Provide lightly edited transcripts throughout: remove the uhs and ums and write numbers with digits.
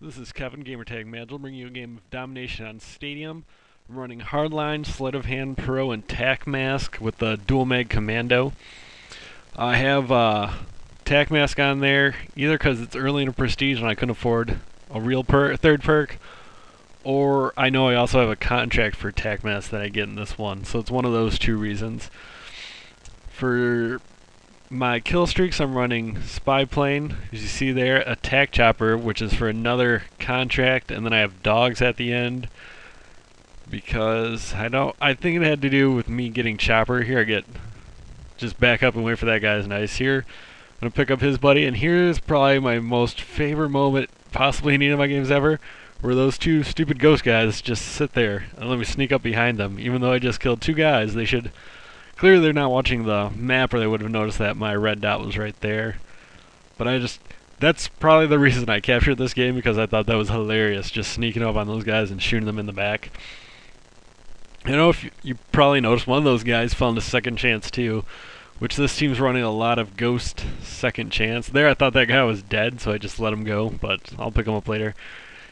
This is Kevin, Gamertag Mad. I'll bring you a game of domination on Stadium. I'm running Hardline, Sleight of Hand Pro, and Tac Mask with the dual mag Commando. I have Tac Mask on there either because it's early in a Prestige and I couldn't afford a real third perk, or I know I also have a contract for Tac Mask that I get in this one, so it's one of those two reasons. For my kill streaks, I'm running Spy Plane, as you see there, Attack Chopper, which is for another contract, and then I have Dogs at the end, because I think it had to do with me getting Chopper. Here I get, just back up and wait for that guy's nice. Here, I'm going to pick up his buddy, and here's probably my most favorite moment, possibly in any of my games ever, where those two stupid ghost guys just sit there and let me sneak up behind them. Even though I just killed two guys, they should... Clearly they're not watching the map, or they would have noticed that my red dot was right there. But that's probably the reason I captured this game, because I thought that was hilarious, just sneaking up on those guys and shooting them in the back. I know if you probably noticed, one of those guys found a second chance too, which this team's running a lot of ghost second chance. There I thought that guy was dead, so I just let him go, but I'll pick him up later.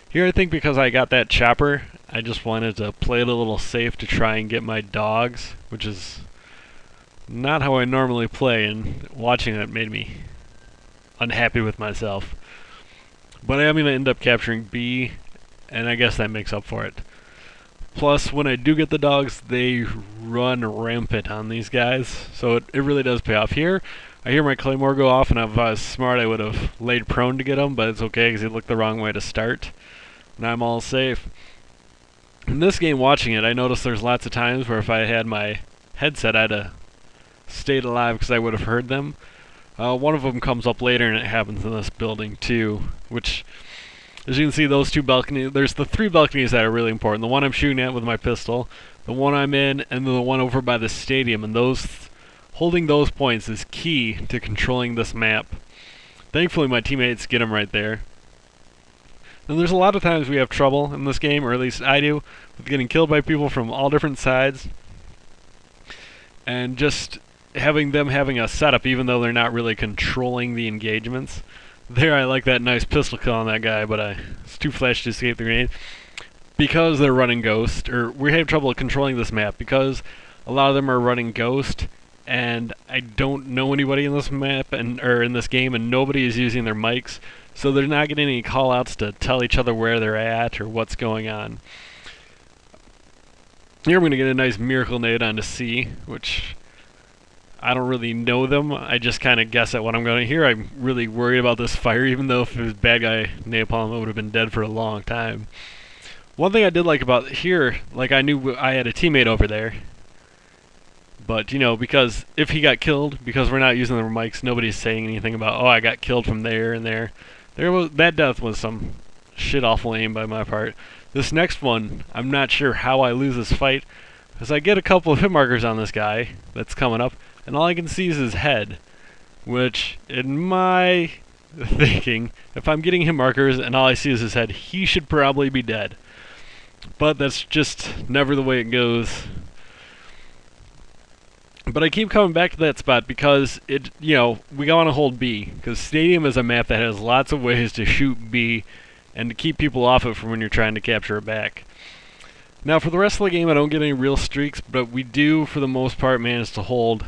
Here I think because I got that chopper, I just wanted to play it a little safe to try and get my dogs, which is not how I normally play, and watching it made me unhappy with myself. But I am going to end up capturing B, and I guess that makes up for it. Plus, when I do get the dogs, they run rampant on these guys, so it really does pay off. Here, I hear my Claymore go off, and if I was smart, I would have laid prone to get him, but it's okay because he looked the wrong way to start, and I'm all safe. In this game, watching it, I noticed there's lots of times where if I had my headset, I'd have stayed alive because I would have heard them. One of them comes up later, and it happens in this building too, which, as you can see, those two balconies, there's the three balconies that are really important. The one I'm shooting at with my pistol, the one I'm in, and then the one over by the stadium, and holding those points is key to controlling this map. Thankfully my teammates get them right there. And there's a lot of times we have trouble in this game, or at least I do, with getting killed by people from all different sides, and just having a setup even though they're not really controlling the engagements. There I like that nice pistol kill on that guy, but it's too flash to escape the grenade. Because they're running Ghost, or we have trouble controlling this map, because a lot of them are running Ghost, and I don't know anybody in this map, or in this game, and nobody is using their mics, so they're not getting any call-outs to tell each other where they're at, or what's going on. Here I'm going to get a nice miracle nade onto C, which I don't really know them. I just kind of guess at what I'm going to hear. I'm really worried about this fire, even though if it was bad guy napalm, I would have been dead for a long time. One thing I did like about here, like I knew I had a teammate over there, but you know, because if he got killed, because we're not using the mics, nobody's saying anything about, oh, I got killed from there and there. That death was some shit awful aim by my part. This next one, I'm not sure how I lose this fight, because I get a couple of hit markers on this guy that's coming up, and all I can see is his head, which, in my thinking, if I'm getting hit markers and all I see is his head, he should probably be dead. But that's just never the way it goes. But I keep coming back to that spot because we want to hold B, because Stadium is a map that has lots of ways to shoot B and to keep people off it from when you're trying to capture it back. Now for the rest of the game I don't get any real streaks, but we do for the most part manage to hold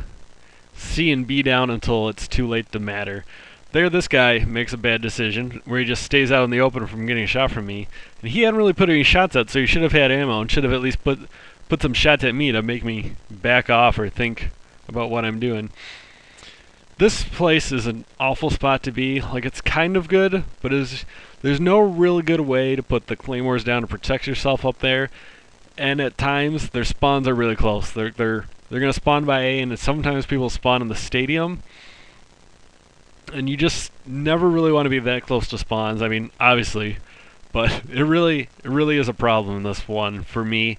C and B down until it's too late to matter. There, this guy makes a bad decision where he just stays out in the open from getting a shot from me, and he hadn't really put any shots out, so he should have had ammo and should have at least put some shots at me to make me back off or think about what I'm doing. This place is an awful spot to be. Like, it's kind of good, but there's no really good way to put the claymores down to protect yourself up there, and at times their spawns are really close. They're going to spawn by A, and sometimes people spawn in the stadium, and you just never really want to be that close to spawns. I mean, obviously, but it really is a problem in this one for me,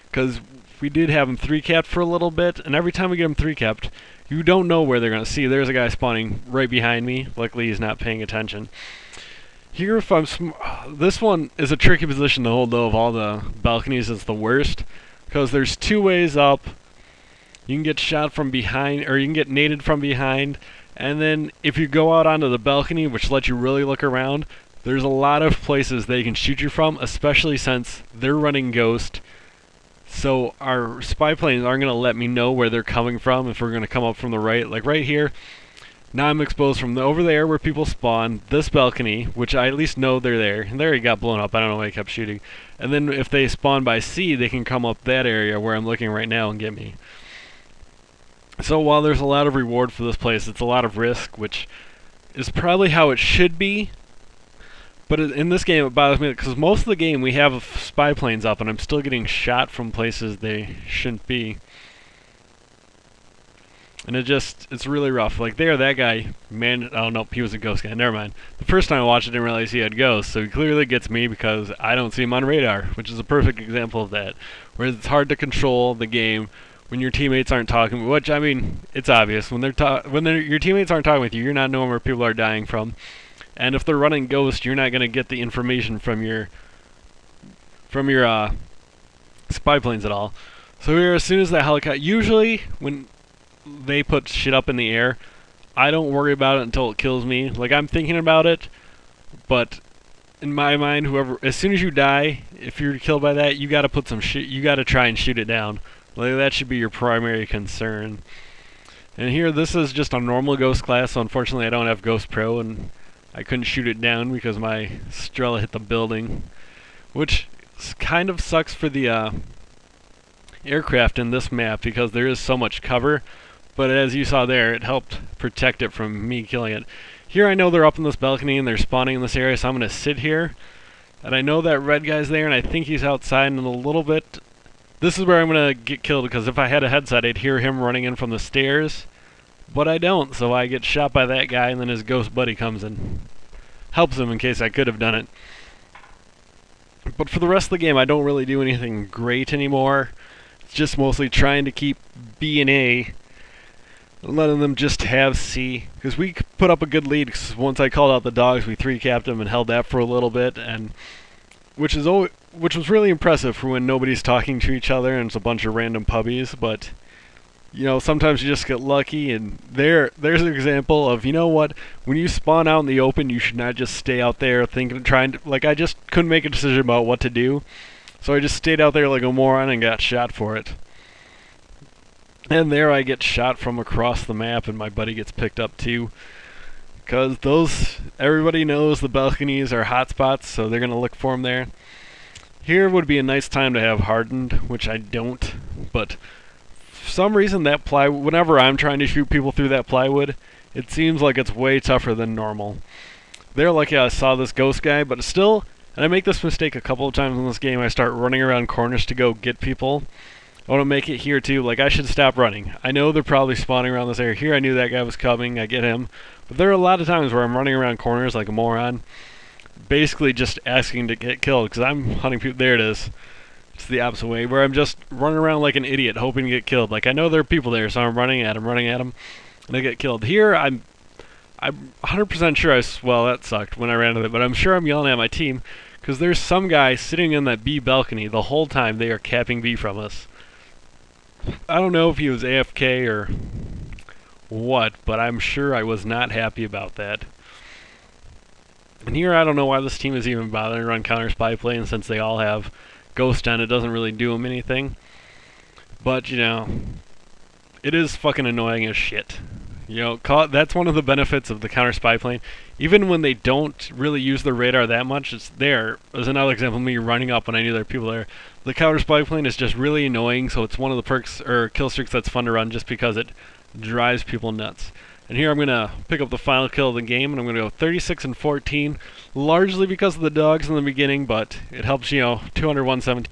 because we did have them 3-capped for a little bit, and every time we get them 3-capped, you don't know where they're going to see. There's a guy spawning right behind me. Luckily, he's not paying attention. Here, this one is a tricky position to hold, though. Of all the balconies, it's the worst, because there's two ways up. You can get shot from behind, or you can get naded from behind, and then if you go out onto the balcony, which lets you really look around, there's a lot of places they can shoot you from, especially since they're running Ghost. So our spy planes aren't going to let me know where they're coming from if we're going to come up from the right. Like right here, now I'm exposed from over there where people spawn, this balcony, which I at least know they're there. And there he got blown up. I don't know why he kept shooting. And then if they spawn by C, they can come up that area where I'm looking right now and get me. So while there's a lot of reward for this place, it's a lot of risk, which is probably how it should be. But in this game, it bothers me because most of the game we have spy planes up, and I'm still getting shot from places they shouldn't be. And it's really rough. Like there, that guy, man, oh no, he was a ghost guy, never mind. The first time I watched it, I didn't realize he had ghosts, so he clearly gets me because I don't see him on radar, which is a perfect example of that. Whereas it's hard to control the game when your teammates aren't talking, which, I mean, it's obvious. When your teammates aren't talking with you, you're not knowing where people are dying from. And if they're running Ghost, you're not going to get the information from your spy planes at all. So here, as soon as the helicopter, usually when they put shit up in the air, I don't worry about it until it kills me. Like, I'm thinking about it, but in my mind, as soon as you die, if you're killed by that, you got to put some shit. You got to try and shoot it down. Like, that should be your primary concern. And here, this is just a normal Ghost class, so unfortunately I don't have Ghost Pro, and I couldn't shoot it down because my Strela hit the building, which kind of sucks for the aircraft in this map because there is so much cover, but as you saw there, it helped protect it from me killing it. Here I know they're up in this balcony and they're spawning in this area, so I'm going to sit here, and I know that red guy's there, and I think he's outside in a little bit. This is where I'm going to get killed, because if I had a headset, I'd hear him running in from the stairs. But I don't, so I get shot by that guy, and then his ghost buddy comes and helps him in case I could have done it. But for the rest of the game, I don't really do anything great anymore. It's just mostly trying to keep B and A, and letting them just have C. Because we put up a good lead, because once I called out the dogs, we 3-capped them and held that for a little bit, and which was really impressive for when nobody's talking to each other and it's a bunch of random puppies, but you know, sometimes you just get lucky, and there's an example of, you know what, when you spawn out in the open, you should not just stay out there like, I just couldn't make a decision about what to do, so I just stayed out there like a moron and got shot for it. And there I get shot from across the map, and my buddy gets picked up too, because everybody knows the balconies are hotspots, so they're going to look for them there. Here would be a nice time to have hardened, which I don't, but for some reason that plywood, whenever I'm trying to shoot people through that plywood, it seems like it's way tougher than normal. They're lucky I saw this ghost guy, but still, and I make this mistake a couple of times in this game, I start running around corners to go get people. I want to make it here too, like I should stop running. I know they're probably spawning around this area. Here I knew that guy was coming, I get him. But there are a lot of times where I'm running around corners like a moron, basically just asking to get killed, because I'm hunting people. There it is. It's the opposite way, where I'm just running around like an idiot, hoping to get killed. Like, I know there are people there, so I'm running at them, and I get killed. Here, I'm 100% sure well, that sucked when I ran into it, but I'm sure I'm yelling at my team, because there's some guy sitting in that B balcony the whole time they are capping B from us. I don't know if he was AFK or what, but I'm sure I was not happy about that. And here, I don't know why this team is even bothering to run counter spy plane, since they all have Ghost on. It doesn't really do them anything. But, you know, it is fucking annoying as shit. You know, that's one of the benefits of the counter spy plane. Even when they don't really use the radar that much, it's there. There's another example of me running up when I knew there were people there. The counter spy plane is just really annoying, so it's one of the perks or kill streaks that's fun to run just because it drives people nuts. And here I'm going to pick up the final kill of the game, and I'm going to go 36 and 14, largely because of the dogs in the beginning, but it helps, you know, 200, 117.